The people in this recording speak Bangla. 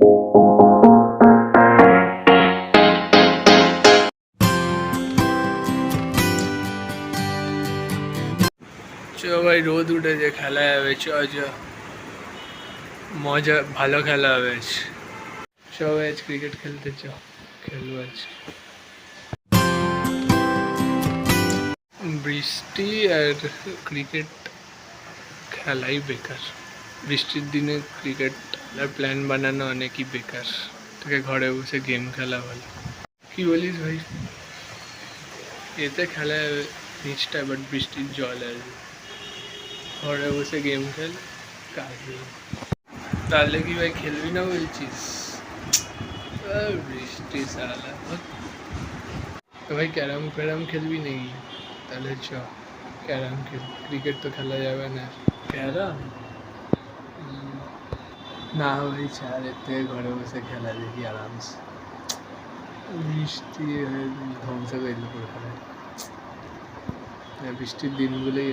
চো ভাই রোদ উঠেছে, খেলা যাবে। চ মজা, ভালো খেলা হবে আজ। চ আজ ক্রিকেট খেলতে, চ খেলবো আজ। বৃষ্টি আর ক্রিকেট খেলাই বেকার। বৃষ্টির দিনে ক্রিকেট খেলার প্ল্যান বানানো অনেকই বেকার, তোকে ঘরে বসে গেম খেলা ভালো। কি বলিস ভাই? এতে খেলা যাবে নিচটা, বাট বৃষ্টির জল আসবে। ঘরে বসে গেম খেল, কাজ নেই। তাহলে কি ভাই খেলবি না বলছিস? বৃষ্টি সালা। তো ভাই ক্যারাম ফ্যারাম খেলবি নাকি? তাহলে চ ক্যারাম খেল, ক্রিকেট তো খেলা যাবে না। ক্যারাম না ভাই, ছাড়, এর থেকে ঘরে বসে খেলা দেখি আরামসে। বৃষ্টি ধ্বংস করে দিল পুরো খেলা। বৃষ্টির দিনগুলোই